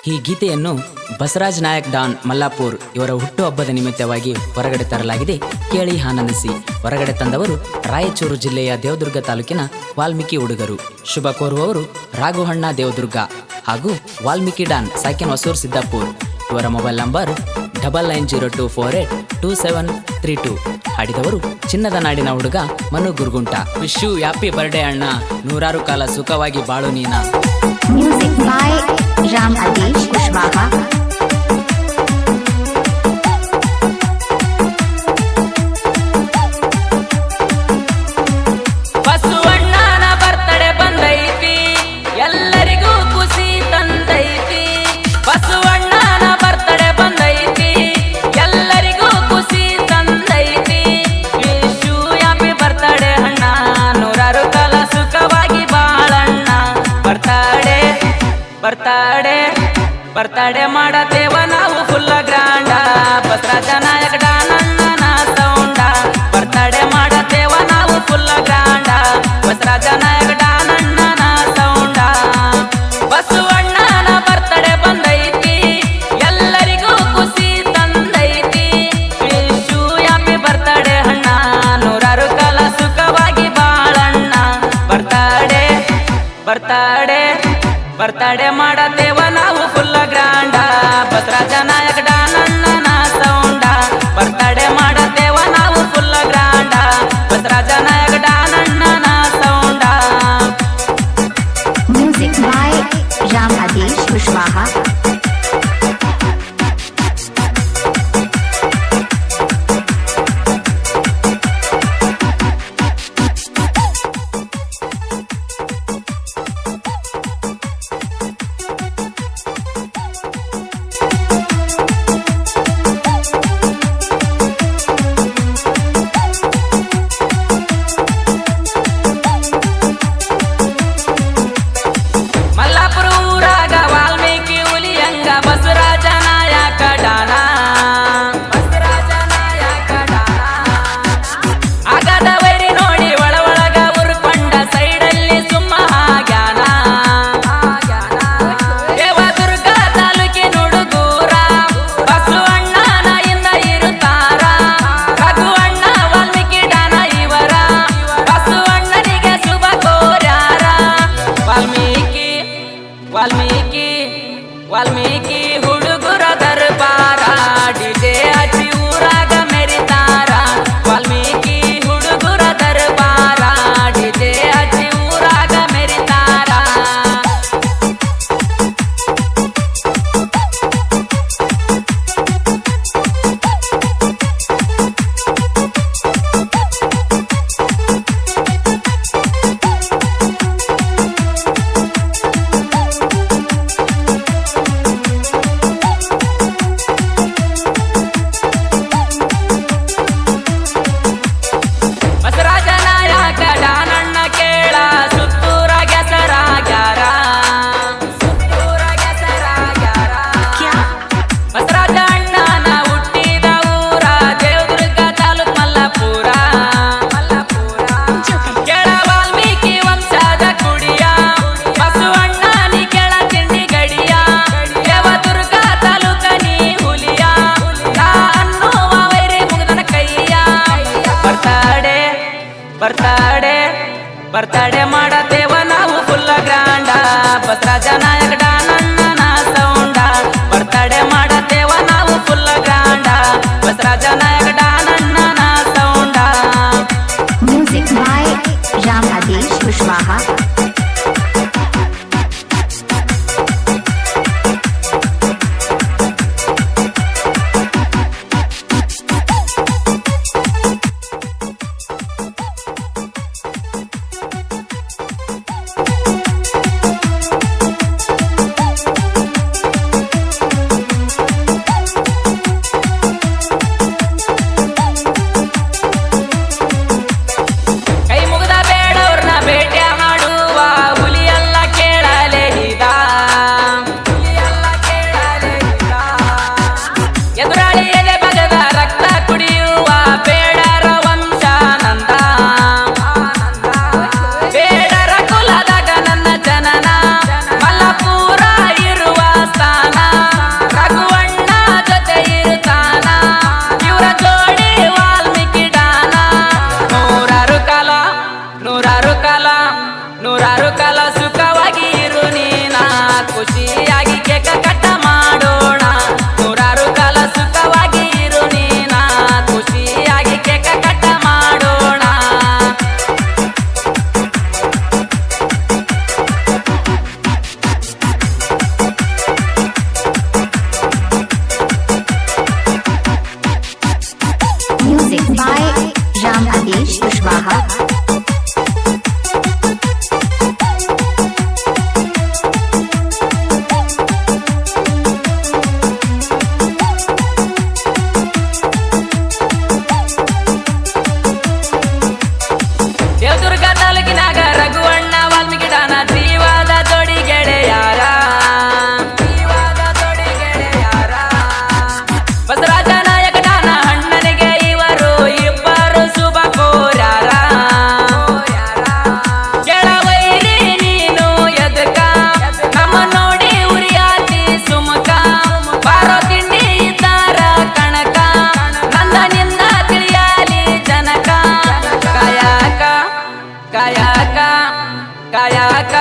ಈ ಗೀತೆಯನ್ನು ಬಸವರಾಜ್ ನಾಯಕ್ ಡಾನ್ ಮಲ್ಲಾಪುರ್ ಇವರ ಹುಟ್ಟುಹಬ್ಬದ ನಿಮಿತ್ತವಾಗಿ ಹೊರಗಡೆ ತರಲಾಗಿದೆ. ಕೇಳಿ ಆನಂದಿಸಿ. ಹೊರಗಡೆ ತಂದವರು ರಾಯಚೂರು ಜಿಲ್ಲೆಯ ದೇವದುರ್ಗ ತಾಲೂಕಿನ ವಾಲ್ಮೀಕಿ ಹುಡುಗರು. ಶುಭ ಕೋರುವವರು ರಾಘುಹಣ್ಣ ದೇವದುರ್ಗ ಹಾಗೂ ವಾಲ್ಮೀಕಿ ಡಾನ್ ಸಾಕಿನ್ ಹೊಸೂರ್ ಸಿದ್ದಾಪುರ್. ಇವರ ಮೊಬೈಲ್ ನಂಬರ್ 9902482732. ಹಾಡಿದವರು ಚಿನ್ನದ ನಾಡಿನ ಹುಡುಗ Manu Gurgunta. Wish you happy birthday ಅಣ್ಣ, ನೂರಾರು ಕಾಲ ಸುಖವಾಗಿ ಬಾಳು ನೀನ. Music by Ram Adesh Kushwaha. ಬಸವಣ್ಣನ ಬರ್ತಡೆ ಬಂದೈತಿ, ಎಲ್ಲರಿಗೂ ಖುಷಿ ತಂದೈತಿ. ಬಸವಣ್ಣನ ಬರ್ತಡೆ ಬಂದೈತಿ, ಎಲ್ಲರಿಗೂ ಖುಷಿ ತಂದೈತಿ. ವಿಶ್ ಯು ಹ್ಯಾಪಿ ಬರ್ತಡೆ ಅಣ್ಣ, ನೂರಾರು ಕಾಲ ಸುಖವಾಗಿ ಬಾಳಣ್ಣ. ಬರ್ತಡೆ ಮಾಡತೇವ ನಾವು ಫುಲ್ಲ ಗ್ರಾಂಡ. ಬಸವರಾಜ ನಾಯಕ ಡಾನಣ್ಣನ ಸೌಂಡ. ಬರ್ತಡೆ ಮಾಡತೇವ ನಾವು ಫುಲ್ಲ ಗ್ರಾಂಡ. ಬಸವರಾಜ ನಾಯಕ ಡಾನಣ್ಣನ ಸೌಂಡ. ಬಸವಣ್ಣನ ಬರ್ತಡೆ ಬಂದೈತಿ, ಎಲ್ಲರಿಗೂ ಖುಷಿ ತಂದೈತಿ. ವಿಶ್ ಯು ಹ್ಯಾಪಿ ಬರ್ತಡೆ ಅಣ್ಣ, ನೂರಾರು ಕಾಲ ಸುಖವಾಗಿ ಬಾಳಣ್ಣ. ಬರ್ತಡೆ ಮಾಡತೇವ ನಾವು ಫುಲ್ಲ ಗ್ರಾಂಡ. ಬಸವರಾಜ ನಾಯಕ ಡಾನಣ್ಣನ ಸೌಂಡ. ಬರ್ತಡೆ ಮಾಡತೇವ ನಾವು ಫುಲ್ಲ ಗ್ರಾಂಡ. ಬಸವರಾಜ ನಾಯಕ ಡಾನಣ್ಣನ ಸೌಂಡ. Music by Ram Adesh Kushwaha. Mallapura ಊರಾಗ ವಾಲ್ಮೀಕಿ ಹುಲಿಯಂಗ ಬಸವರಾಜ ನಾಯಕ ಡಾನ. ಆಗದ ವೈರಿ ನೋಡಿ ಒಳಗ ಉರ್ಕೊಂಡ ಸೈಡಲ್ಲಿ ಸುಮ್ಮ ಆಗ್ಯಾನ. ದೇವದುರ್ಗ ತಾಲೂಕಿನ ಹುಡುಗೂರ ಬಸವಣ್ಣನ ಇಂದ ಇರುತ್ತಾರ. ರಘುವಣ್ಣ ವಾಲ್ಮೀಕಿ ಡಾನ ಇವರ ಬಸವಣ್ಣನಿಗೆ ಶುಭ ಕೋರ್ಯಾರ. ವಾಲ್ಮೀಕಿ ಹುಡುಗರ ದರ್ಬಾರ, ಡಿಜೆ ಹಚ್ಚಿ ಊರಾಗ ಮೆರಿತಾರ. ವಾಲ್ಮೀಕಿ ಹುಡುಗರ ದರ್ಬಾರ, ಡಿಜೆ ಹಚ್ಚಿ ಊರಾಗ ಮೆರಿತಾರ. ಕಾಯಕ